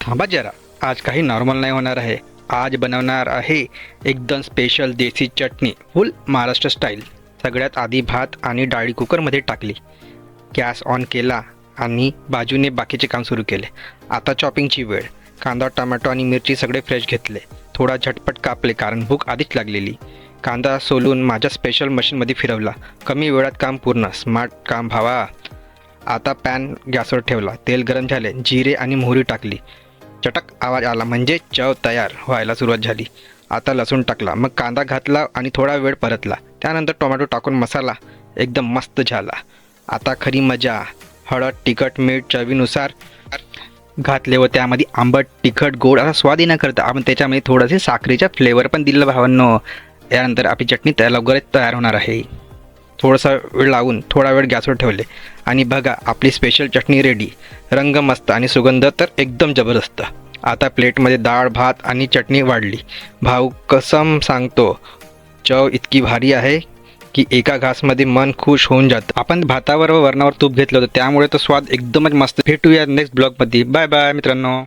थांबा जरा, आज काही नॉर्मल नाही होणार आहे. आज बनवणार आहे एकदम स्पेशल देसी चटणी, फुल महाराष्ट्र स्टाईल. सगळ्यात आधी भात आणि डाळी कुकरमध्ये टाकली, गॅस ऑन केला आणि बाजूने बाकीचे काम सुरू केले. आता चॉपिंगची वेळ. कांदा, टोमॅटो आणि मिरची सगळे फ्रेश घेतले. थोडा झटपट कापले कारण भूक आधीच लागलेली. कांदा सोलून माझ्या स्पेशल मशीनमध्ये फिरवला. कमी वेळात काम पूर्ण. स्मार्ट काम भावा. आता पॅन गॅसवर ठेवला. तेल गरम झाले. जिरे आणि मोहरी टाकली. चटक आवाज आला म्हणजे चव तयार व्हायला सुरुवात झाली. आता लसूण टाकला, मग कांदा घातला आणि थोडा वेळ परतला. त्यानंतर टोमॅटो टाकून मसाला एकदम मस्त झाला. आता खरी मजा. हळद, तिखट, मीठ चवीनुसार घातले व त्यामध्ये आंबट, तिखट, गोड असा स्वाद येण्याकरता आपण त्याच्यामध्ये थोडंसे साखरेचा फ्लेवर पण दिलं भावांनो. यानंतर आपली चटणी लवकरच तयार होणार आहे. थोडासा वेळ लावून थोडा वेळ गॅसवर ठेवले आणि बघा आपली स्पेशल चटणी रेडी. रंग मस्त आणि सुगंध तर एकदम जबरदस्त. आता प्लेटमध्ये डाळ, भात आणि चटणी वाढली. भाऊ कसम सांगतो, चव इतकी भारी आहे की एका घासमध्ये मन खुश होऊन जातं. आपण भातावर व वरणावर तूप घेतलं होतं त्यामुळे तो स्वाद एकदमच मस्त. भेटूया नेक्स्ट ब्लॉगमध्ये. बाय बाय मित्रांनो.